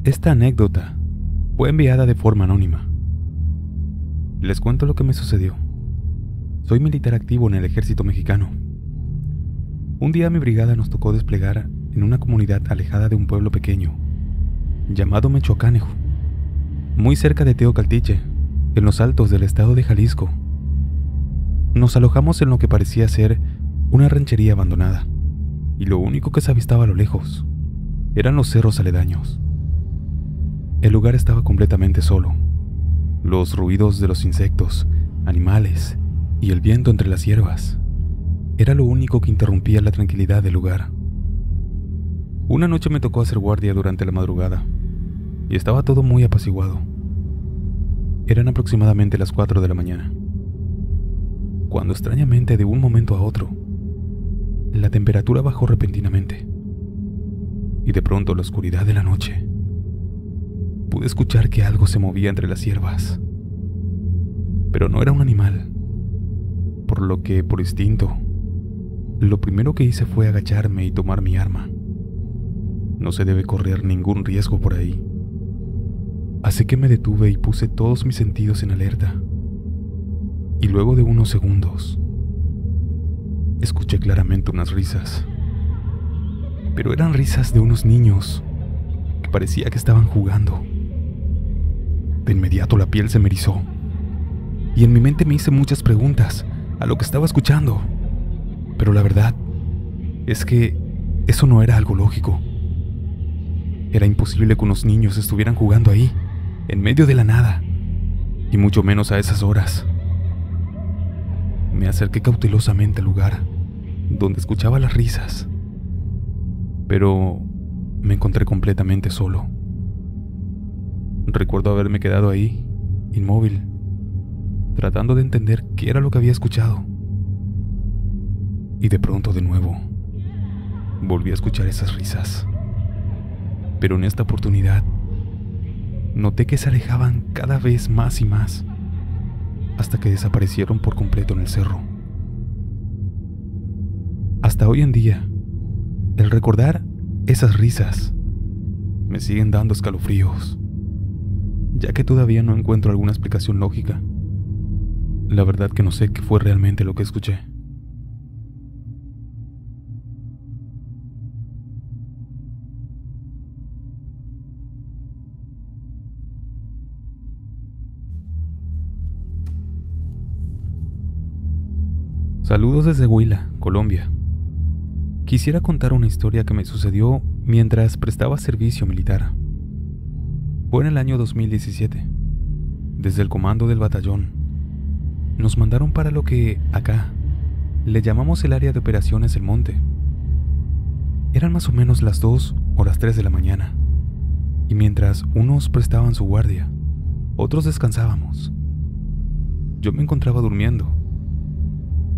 Esta anécdota fue enviada de forma anónima. Les cuento lo que me sucedió. Soy militar activo en el ejército mexicano. Un día mi brigada nos tocó desplegar en una comunidad alejada de un pueblo pequeño llamado Mechoacanejo, muy cerca de Teocaltiche, en los altos del estado de Jalisco. Nos alojamos en lo que parecía ser una ranchería abandonada, y lo único que se avistaba a lo lejos eran los cerros aledaños. El lugar estaba completamente solo. Los ruidos de los insectos, animales y el viento entre las hierbas era lo único que interrumpía la tranquilidad del lugar. Una noche me tocó hacer guardia durante la madrugada y estaba todo muy apaciguado. Eran aproximadamente las 4 de la mañana, cuando extrañamente de un momento a otro la temperatura bajó repentinamente y de pronto en la oscuridad de la noche pude escuchar que algo se movía entre las hierbas, pero no era un animal, por lo que por instinto lo primero que hice fue agacharme y tomar mi arma. No se debe correr ningún riesgo por ahí. Así que me detuve y puse todos mis sentidos en alerta. Y luego de unos segundos, escuché claramente unas risas. Pero eran risas de unos niños que parecía que estaban jugando. De inmediato la piel se me erizó y en mi mente me hice muchas preguntas a lo que estaba escuchando. Pero la verdad es que eso no era algo lógico. Era imposible que unos niños estuvieran jugando ahí, en medio de la nada, y mucho menos a esas horas. Me acerqué cautelosamente al lugar donde escuchaba las risas, pero me encontré completamente solo. Recuerdo haberme quedado ahí, inmóvil, tratando de entender qué era lo que había escuchado. Y de pronto de nuevo, volví a escuchar esas risas. Pero en esta oportunidad, noté que se alejaban cada vez más y más, hasta que desaparecieron por completo en el cerro. Hasta hoy en día, el recordar esas risas me siguen dando escalofríos, ya que todavía no encuentro alguna explicación lógica. La verdad que no sé qué fue realmente lo que escuché. Saludos desde Huila, Colombia. Quisiera contar una historia que me sucedió mientras prestaba servicio militar. Fue en el año 2017. Desde el comando del batallón, nos mandaron para lo que acá le llamamos el área de operaciones El Monte. Eran más o menos las 2 o las 3 de la mañana, y mientras unos prestaban su guardia, otros descansábamos. Yo me encontraba durmiendo,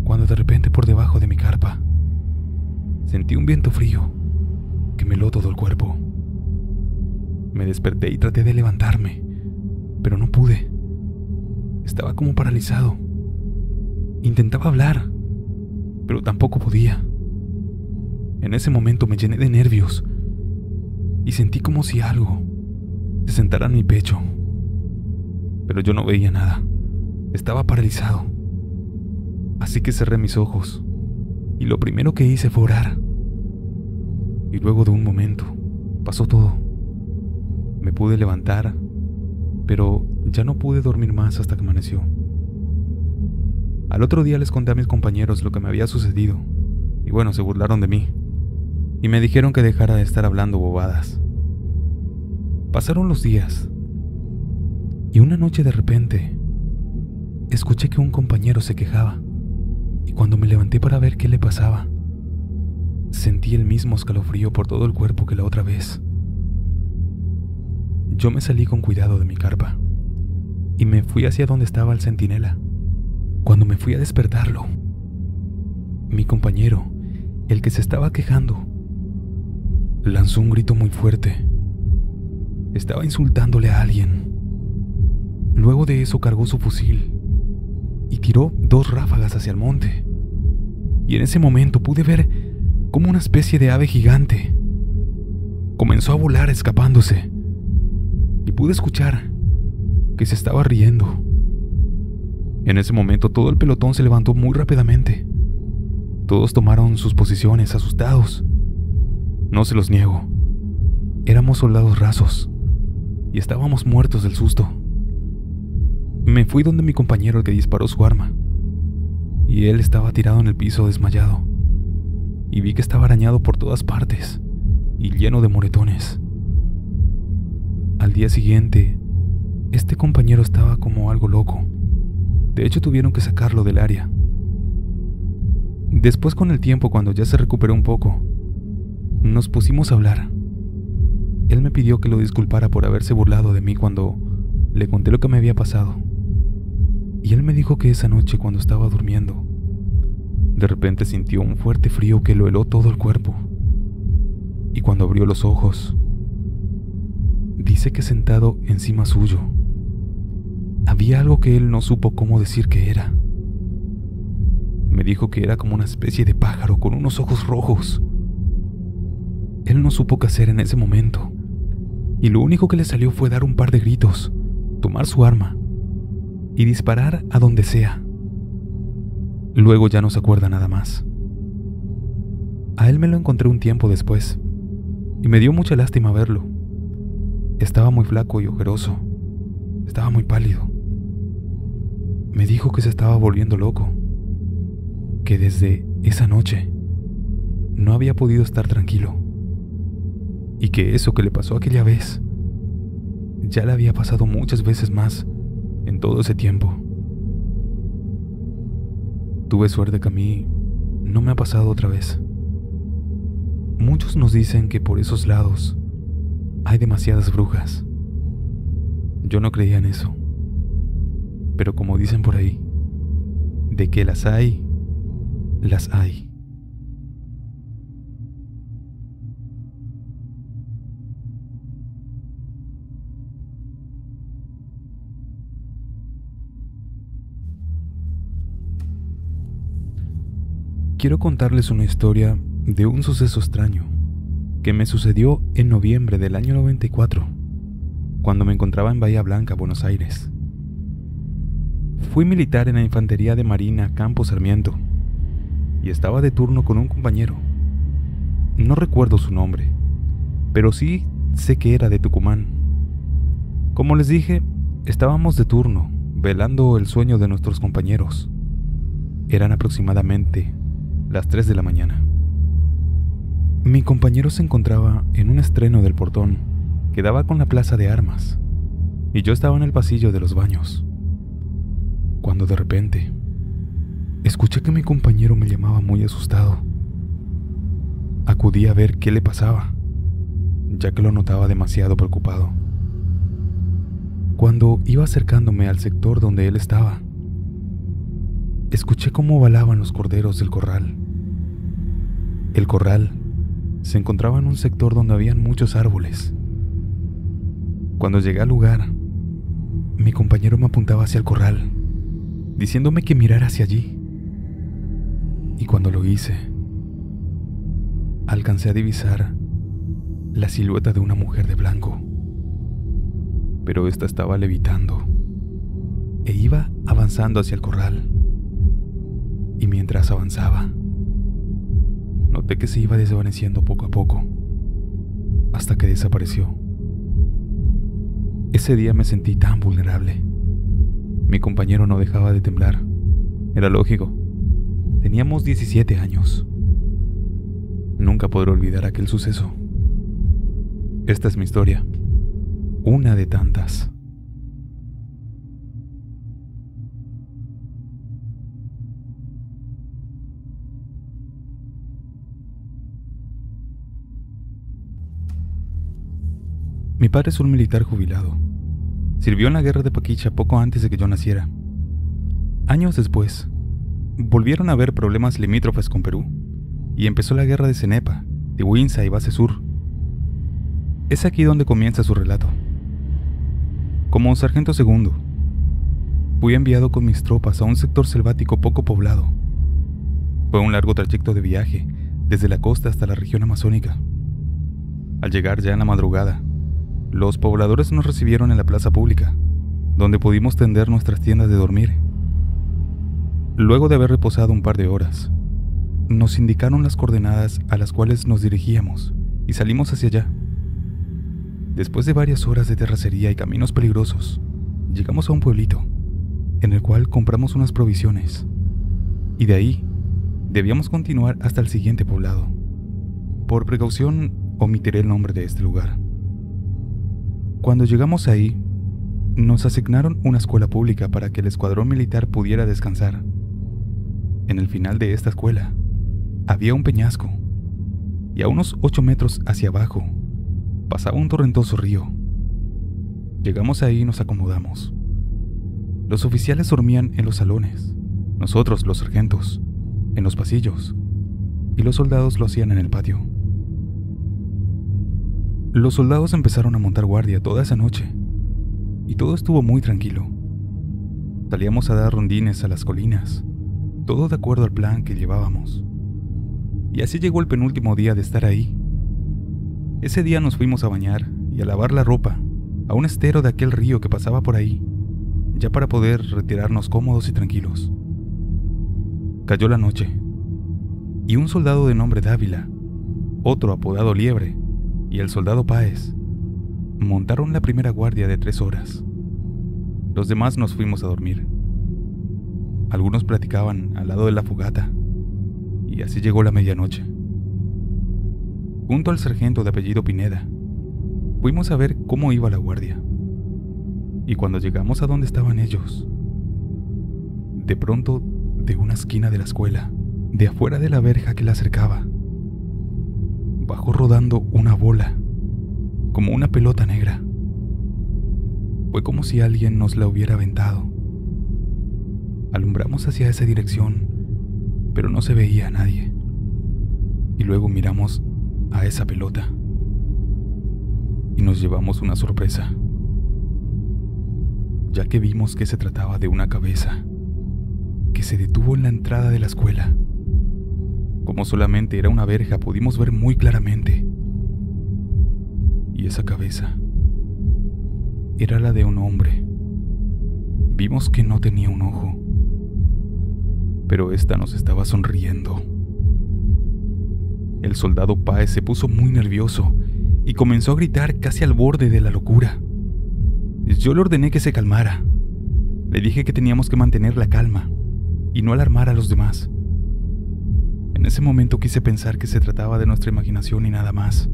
cuando de repente por debajo de mi carpa sentí un viento frío que me heló todo el cuerpo. Me desperté y traté de levantarme, pero no pude. Estaba como paralizado. Intentaba hablar, pero tampoco podía. En ese momento me llené de nervios y sentí como si algo se sentara en mi pecho, pero yo no veía nada. Estaba paralizado. Así que cerré mis ojos y lo primero que hice fue orar. Y luego de un momento pasó todo. Me pude levantar, pero ya no pude dormir más hasta que amaneció. Al otro día les conté a mis compañeros lo que me había sucedido y bueno, se burlaron de mí y me dijeron que dejara de estar hablando bobadas. Pasaron los días y una noche de repente escuché que un compañero se quejaba. Y cuando me levanté para ver qué le pasaba, sentí el mismo escalofrío por todo el cuerpo que la otra vez. Yo me salí con cuidado de mi carpa y me fui hacia donde estaba el centinela. Cuando me fui a despertarlo, mi compañero, el que se estaba quejando, lanzó un grito muy fuerte. Estaba insultándole a alguien. Luego de eso cargó su fusil y tiró 2 ráfagas hacia el monte. Y en ese momento pude ver cómo una especie de ave gigante comenzó a volar escapándose y pude escuchar que se estaba riendo. En ese momento todo el pelotón se levantó muy rápidamente. Todos tomaron sus posiciones, asustados. No se los niego, éramos soldados rasos y estábamos muertos del susto. Me fui donde mi compañero, el que disparó su arma, y él estaba tirado en el piso desmayado, y vi que estaba arañado por todas partes y lleno de moretones. Al día siguiente, este compañero estaba como algo loco. De hecho, tuvieron que sacarlo del área. Después, con el tiempo, cuando ya se recuperó un poco, nos pusimos a hablar. Él me pidió que lo disculpara por haberse burlado de mí cuando le conté lo que me había pasado. Y él me dijo que esa noche, cuando estaba durmiendo, de repente sintió un fuerte frío que lo heló todo el cuerpo. Y cuando abrió los ojos, dice que sentado encima suyo había algo que él no supo cómo decir que era. Me dijo que era como una especie de pájaro con unos ojos rojos. Él no supo qué hacer en ese momento, y lo único que le salió fue dar un par de gritos, tomar su arma y disparar a donde sea. Luego ya no se acuerda nada más. A él me lo encontré un tiempo después, y me dio mucha lástima verlo. Estaba muy flaco y ojeroso, estaba muy pálido. Me dijo que se estaba volviendo loco, que desde esa noche no había podido estar tranquilo, y que eso que le pasó aquella vez ya le había pasado muchas veces más en todo ese tiempo. Tuve suerte que a mí no me ha pasado otra vez. Muchos nos dicen que por esos lados hay demasiadas brujas. Yo no creía en eso, pero como dicen por ahí, de que las hay, las hay. Quiero contarles una historia de un suceso extraño que me sucedió en noviembre del año 94, cuando me encontraba en Bahía Blanca, Buenos Aires. Fui militar en la Infantería de Marina Campo Sarmiento y estaba de turno con un compañero. No recuerdo su nombre, pero sí sé que era de Tucumán. Como les dije, estábamos de turno, velando el sueño de nuestros compañeros. Eran aproximadamente las 3 de la mañana. Mi compañero se encontraba en un estreno del portón que daba con la plaza de armas, y yo estaba en el pasillo de los baños, cuando de repente escuché que mi compañero me llamaba muy asustado. Acudí a ver qué le pasaba, ya que lo notaba demasiado preocupado. Cuando iba acercándome al sector donde él estaba, escuché cómo balaban los corderos del corral. El corral se encontraba en un sector donde habían muchos árboles. Cuando llegué al lugar, mi compañero me apuntaba hacia el corral, diciéndome que mirara hacia allí. Y cuando lo hice, alcancé a divisar la silueta de una mujer de blanco. Pero esta estaba levitando e iba avanzando hacia el corral. Y mientras avanzaba, noté que se iba desvaneciendo poco a poco, hasta que desapareció. Ese día me sentí tan vulnerable. Mi compañero no dejaba de temblar. Era lógico. Teníamos 17 años. Nunca podré olvidar aquel suceso. Esta es mi historia. Una de tantas. Mi padre es un militar jubilado. Sirvió en la guerra de Paquicha poco antes de que yo naciera. Años después, volvieron a haber problemas limítrofes con Perú, y empezó la guerra de Cenepa, de Huinza y Base Sur. Es aquí donde comienza su relato. Como sargento segundo, fui enviado con mis tropas a un sector selvático poco poblado. Fue un largo trayecto de viaje, desde la costa hasta la región amazónica. Al llegar ya en la madrugada, Los pobladores nos recibieron en la plaza pública, donde pudimos tender nuestras tiendas de dormir. Luego de haber reposado un par de horas, nos indicaron las coordenadas a las cuales nos dirigíamos y salimos hacia allá. Después de varias horas de terracería y caminos peligrosos, llegamos a un pueblito, en el cual compramos unas provisiones, y de ahí debíamos continuar hasta el siguiente poblado. Por precaución, omitiré el nombre de este lugar. Cuando llegamos ahí, nos asignaron una escuela pública para que el escuadrón militar pudiera descansar. En el final de esta escuela había un peñasco, y a unos 8 metros hacia abajo pasaba un torrentoso río. Llegamos ahí y nos acomodamos. Los oficiales dormían en los salones, nosotros, los sargentos, en los pasillos, y los soldados lo hacían en el patio. Los soldados empezaron a montar guardia toda esa noche, y todo estuvo muy tranquilo. Salíamos a dar rondines a las colinas, todo de acuerdo al plan que llevábamos. Y así llegó el penúltimo día de estar ahí. Ese día nos fuimos a bañar y a lavar la ropa a un estero de aquel río que pasaba por ahí, ya para poder retirarnos cómodos y tranquilos. Cayó la noche, y un soldado de nombre Dávila, otro apodado Liebre, y el soldado Páez montaron la primera guardia de 3 horas. Los demás nos fuimos a dormir. Algunos platicaban al lado de la fogata, y así llegó la medianoche. Junto al sargento de apellido Pineda, fuimos a ver cómo iba la guardia. Y cuando llegamos a donde estaban ellos, de pronto, de una esquina de la escuela, de afuera de la verja que la cercaba, bajó rodando una bola, como una pelota negra. Fue como si alguien nos la hubiera aventado. Alumbramos hacia esa dirección, pero no se veía a nadie. Y luego miramos a esa pelota y nos llevamos una sorpresa, ya que vimos que se trataba de una cabeza que se detuvo en la entrada de la escuela. Como solamente era una verja, pudimos ver muy claramente. Y esa cabeza era la de un hombre. Vimos que no tenía un ojo, pero esta nos estaba sonriendo. El soldado Páez se puso muy nervioso y comenzó a gritar casi al borde de la locura. Yo le ordené que se calmara. Le dije que teníamos que mantener la calma y no alarmar a los demás. En ese momento quise pensar que se trataba de nuestra imaginación y nada más,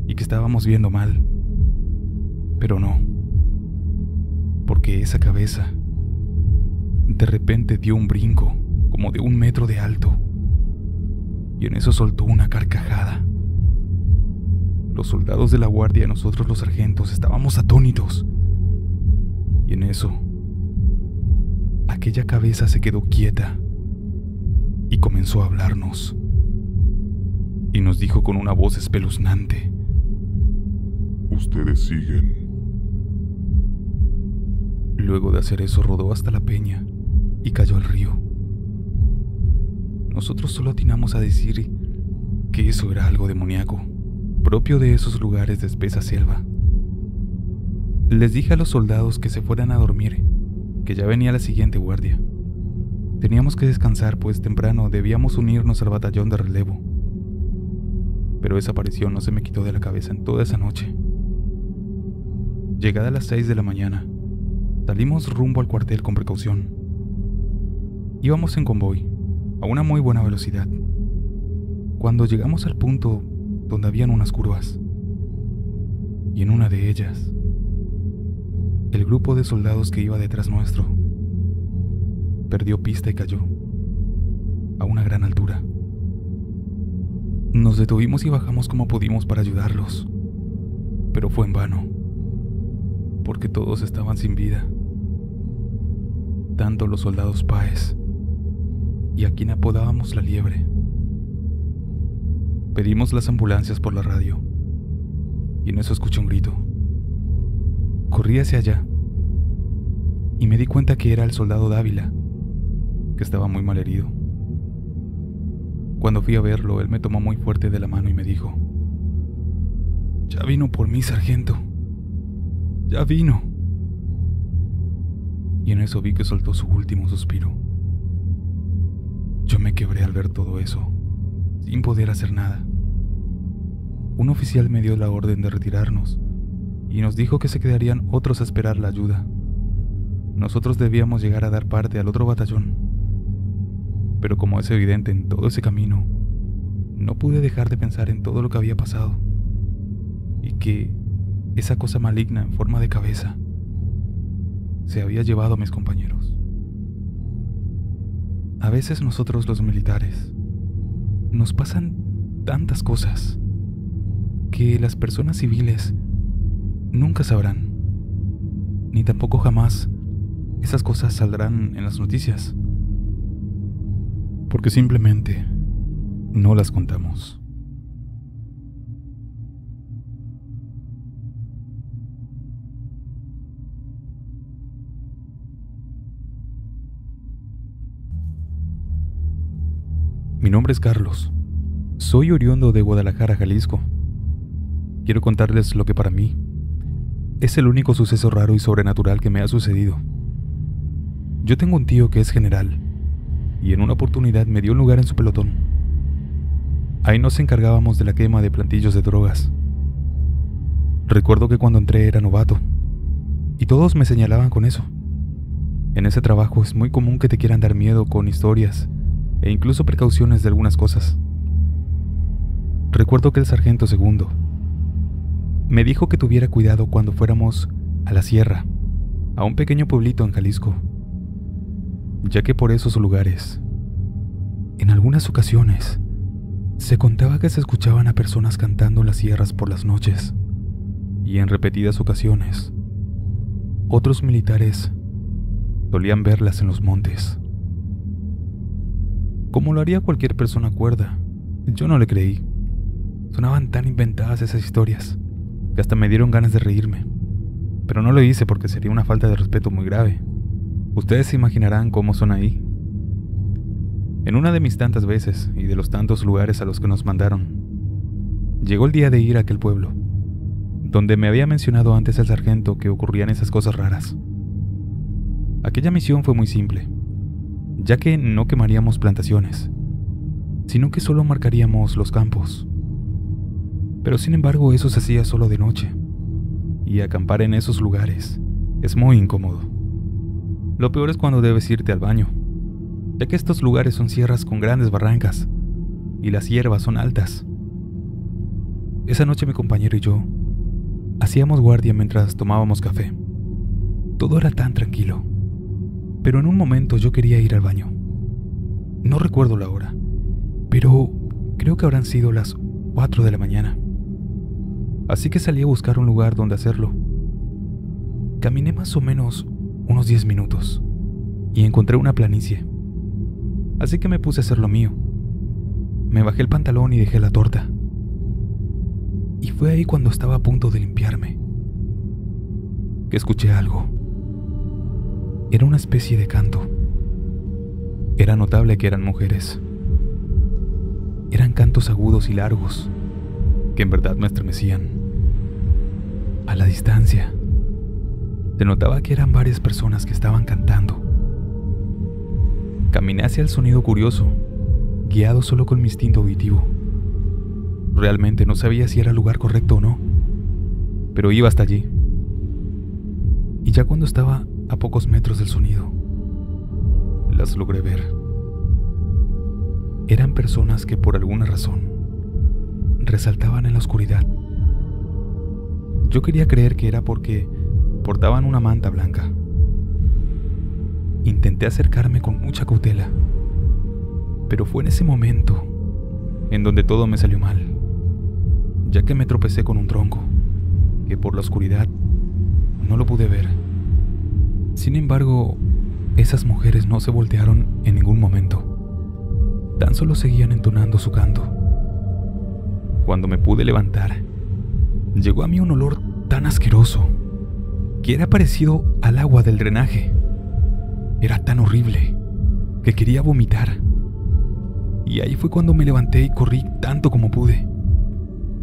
y que estábamos viendo mal. Pero no, porque esa cabeza de repente dio un brinco como de 1 metro de alto, y en eso soltó una carcajada. Los soldados de la guardia y nosotros los sargentos estábamos atónitos, y en eso aquella cabeza se quedó quieta y comenzó a hablarnos, y nos dijo con una voz espeluznante: Ustedes siguen. Luego de hacer eso rodó hasta la peña y cayó al río. Nosotros solo atinamos a decir que eso era algo demoníaco, propio de esos lugares de espesa selva. Les dije a los soldados que se fueran a dormir, que ya venía la siguiente guardia. Teníamos que descansar, pues temprano debíamos unirnos al batallón de relevo. Pero esa aparición no se me quitó de la cabeza en toda esa noche. Llegada a las 6 de la mañana, salimos rumbo al cuartel con precaución. Íbamos en convoy, a una muy buena velocidad, cuando llegamos al punto donde habían unas curvas, y en una de ellas, el grupo de soldados que iba detrás nuestro perdió pista y cayó a una gran altura. Nos detuvimos y bajamos como pudimos para ayudarlos, pero fue en vano, porque todos estaban sin vida, tanto los soldados Páez y a quien apodábamos la Liebre. Pedimos las ambulancias por la radio, y en eso escuché un grito. Corrí hacia allá y me di cuenta que era el soldado Dávila, que estaba muy mal herido. Cuando fui a verlo, él me tomó muy fuerte de la mano y me dijo: «Ya vino por mí, sargento. ya vino. Y en eso vi que soltó su último suspiro. Yo me quebré al ver todo eso, sin poder hacer nada. Un oficial me dio la orden de retirarnos y nos dijo que se quedarían otros a esperar la ayuda. Nosotros debíamos llegar a dar parte al otro batallón. Pero como es evidente en todo ese camino, no pude dejar de pensar en todo lo que había pasado y que esa cosa maligna en forma de cabeza se había llevado a mis compañeros. A veces nosotros los militares nos pasan tantas cosas que las personas civiles nunca sabrán, ni tampoco jamás esas cosas saldrán en las noticias, porque simplemente no las contamos. Mi nombre es Carlos. Soy oriundo de Guadalajara, Jalisco. Quiero contarles lo que para mí es el único suceso raro y sobrenatural que me ha sucedido. Yo tengo un tío que es general y en una oportunidad me dio un lugar en su pelotón. Ahí nos encargábamos de la quema de plantillos de drogas. Recuerdo que cuando entré era novato y todos me señalaban con eso. En ese trabajo es muy común que te quieran dar miedo con historias e incluso precauciones de algunas cosas. Recuerdo que el sargento segundo me dijo que tuviera cuidado cuando fuéramos a la sierra, a un pequeño pueblito en Jalisco, ya que por esos lugares, en algunas ocasiones, se contaba que se escuchaban a personas cantando en las sierras por las noches, y en repetidas ocasiones, otros militares solían verlas en los montes. Como lo haría cualquier persona cuerda, yo no le creí. Sonaban tan inventadas esas historias que hasta me dieron ganas de reírme. Pero no lo hice porque sería una falta de respeto muy grave. Ustedes se imaginarán cómo son ahí. En una de mis tantas veces y de los tantos lugares a los que nos mandaron, llegó el día de ir a aquel pueblo, donde me había mencionado antes el sargento que ocurrían esas cosas raras. Aquella misión fue muy simple, ya que no quemaríamos plantaciones, sino que solo marcaríamos los campos. Pero sin embargo eso se hacía solo de noche, y acampar en esos lugares es muy incómodo. Lo peor es cuando debes irte al baño, ya que estos lugares son sierras con grandes barrancas, y las hierbas son altas. Esa noche mi compañero y yo hacíamos guardia mientras tomábamos café. Todo era tan tranquilo, pero en un momento yo quería ir al baño. No recuerdo la hora, pero creo que habrán sido las 4 de la mañana. Así que salí a buscar un lugar donde hacerlo. Caminé más o menos unos 10 minutos y encontré una planicie. Así que me puse a hacer lo mío. Me bajé el pantalón y dejé la torta. Y fue ahí cuando estaba a punto de limpiarme que escuché algo. Era una especie de canto. Era notable que eran mujeres. Eran cantos agudos y largos, que en verdad me estremecían. A la distancia, se notaba que eran varias personas que estaban cantando. Caminé hacia el sonido curioso, guiado solo con mi instinto auditivo. Realmente no sabía si era el lugar correcto o no, pero iba hasta allí. Y ya cuando estaba a pocos metros del sonido, las logré ver. Eran personas que por alguna razón resaltaban en la oscuridad. Yo quería creer que era porque portaban una manta blanca. Intenté acercarme con mucha cautela, pero fue en ese momento en donde todo me salió mal, ya que me tropecé con un tronco, que por la oscuridad no lo pude ver. Sin embargo, esas mujeres no se voltearon en ningún momento, tan solo seguían entonando su canto. Cuando me pude levantar, llegó a mí un olor tan asqueroso que era parecido al agua del drenaje. Era tan horrible que quería vomitar. Y ahí fue cuando me levanté y corrí tanto como pude,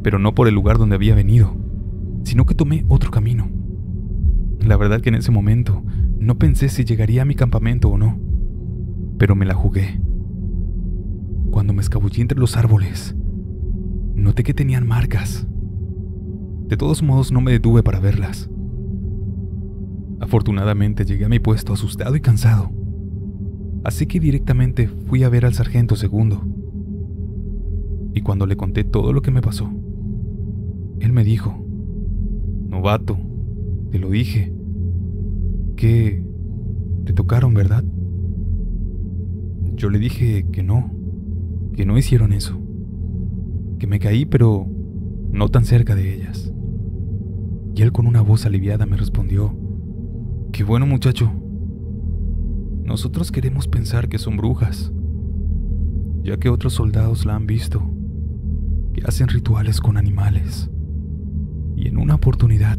pero no por el lugar donde había venido, sino que tomé otro camino. La verdad que en ese momento no pensé si llegaría a mi campamento o no, pero me la jugué. Cuando me escabullí entre los árboles, noté que tenían marcas. De todos modos no me detuve para verlas. Afortunadamente llegué a mi puesto asustado y cansado, así que directamente fui a ver al sargento segundo. Y cuando le conté todo lo que me pasó, él me dijo: «Novato, te lo dije, que te tocaron, ¿verdad?». Yo le dije que no hicieron eso, que me caí pero no tan cerca de ellas. Y él con una voz aliviada me respondió: «Qué bueno, muchacho. Nosotros queremos pensar que son brujas, ya que otros soldados la han visto, que hacen rituales con animales. Y en una oportunidad,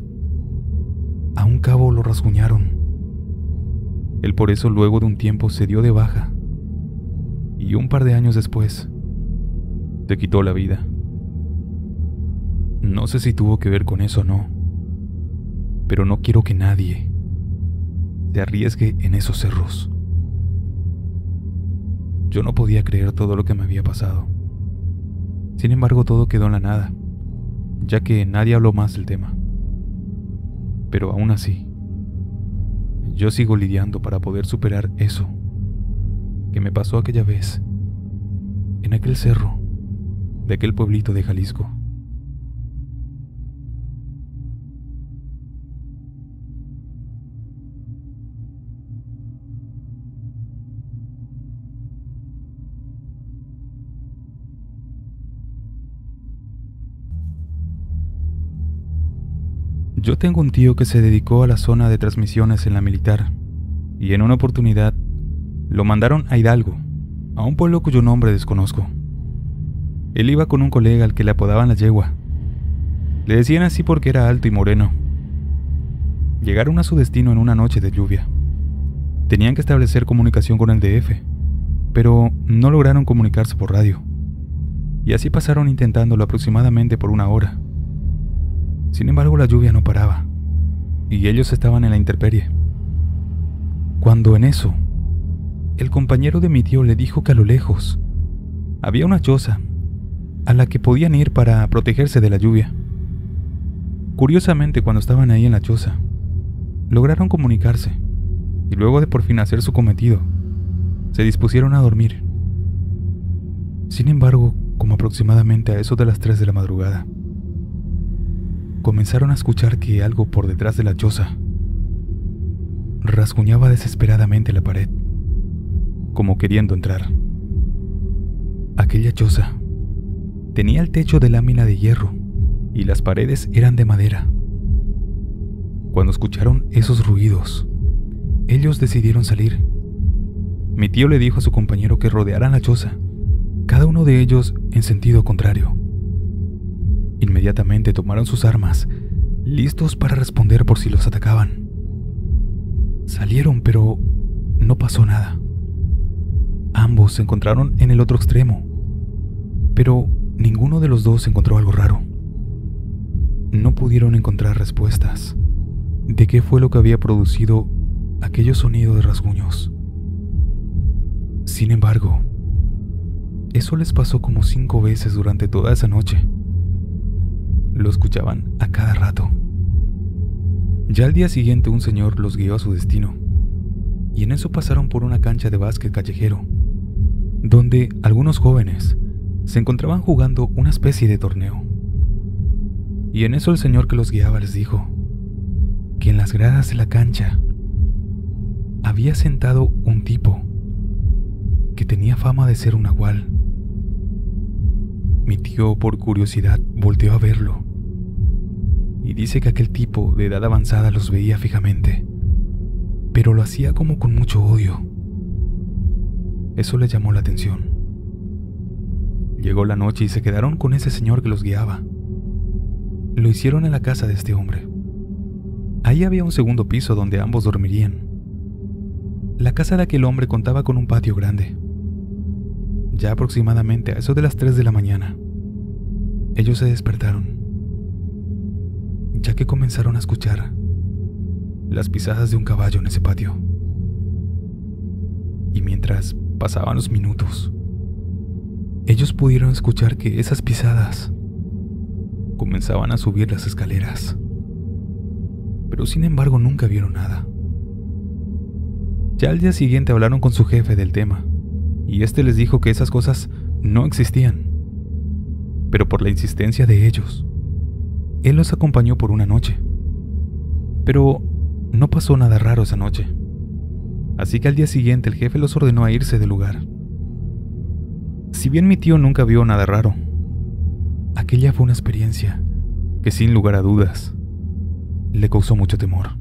a un cabo lo rasguñaron. Él por eso luego de un tiempo se dio de baja, y un par de años después, te quitó la vida. No sé si tuvo que ver con eso o no, pero no quiero que nadie se arriesgue en esos cerros». Yo no podía creer todo lo que me había pasado. Sin embargo, todo quedó en la nada, ya que nadie habló más del tema. Pero aún así, yo sigo lidiando para poder superar eso que me pasó aquella vez, en aquel cerro de aquel pueblito de Jalisco. Yo tengo un tío que se dedicó a la zona de transmisiones en la militar, y en una oportunidad lo mandaron a Hidalgo, a un pueblo cuyo nombre desconozco. Él iba con un colega al que le apodaban la yegua. Le decían así porque era alto y moreno. Llegaron a su destino en una noche de lluvia. Tenían que establecer comunicación con el DF, pero no lograron comunicarse por radio, y así pasaron intentándolo aproximadamente por 1 hora. Sin embargo, la lluvia no paraba, y ellos estaban en la intemperie. Cuando en eso, el compañero de mi tío le dijo que a lo lejos había una choza a la que podían ir para protegerse de la lluvia. Curiosamente, cuando estaban ahí en la choza, lograron comunicarse, y luego de por fin hacer su cometido, se dispusieron a dormir. Sin embargo, como aproximadamente a eso de las 3 de la madrugada, comenzaron a escuchar que algo por detrás de la choza rasguñaba desesperadamente la pared, como queriendo entrar. Aquella choza tenía el techo de lámina de hierro y las paredes eran de madera. Cuando escucharon esos ruidos, ellos decidieron salir. Mi tío le dijo a su compañero que rodearan la choza, cada uno de ellos en sentido contrario. Inmediatamente tomaron sus armas, listos para responder por si los atacaban. Salieron, pero no pasó nada. Ambos se encontraron en el otro extremo, pero ninguno de los dos encontró algo raro. No pudieron encontrar respuestas de qué fue lo que había producido aquellos sonidos de rasguños. Sin embargo, eso les pasó como 5 veces durante toda esa noche. Lo escuchaban a cada rato. Ya al día siguiente un señor los guió a su destino, y en eso pasaron por una cancha de básquet callejero, donde algunos jóvenes se encontraban jugando una especie de torneo. Y en eso el señor que los guiaba les dijo que en las gradas de la cancha había sentado un tipo que tenía fama de ser un nahual. Mi tío, por curiosidad, volteó a verlo, y dice que aquel tipo de edad avanzada los veía fijamente, pero lo hacía como con mucho odio. Eso le llamó la atención. Llegó la noche y se quedaron con ese señor que los guiaba. Lo hicieron en la casa de este hombre. Ahí había un segundo piso donde ambos dormirían. La casa de aquel hombre contaba con un patio grande. Ya aproximadamente a eso de las 3 de la mañana, ellos se despertaron, ya que comenzaron a escuchar las pisadas de un caballo en ese patio. Y mientras pasaban los minutos, ellos pudieron escuchar que esas pisadas comenzaban a subir las escaleras, pero sin embargo nunca vieron nada. Ya al día siguiente hablaron con su jefe del tema, y este les dijo que esas cosas no existían, pero por la insistencia de ellos, él los acompañó por una noche. Pero no pasó nada raro esa noche, así que al día siguiente el jefe los ordenó a irse del lugar. Si bien mi tío nunca vio nada raro, aquella fue una experiencia que sin lugar a dudas le causó mucho temor.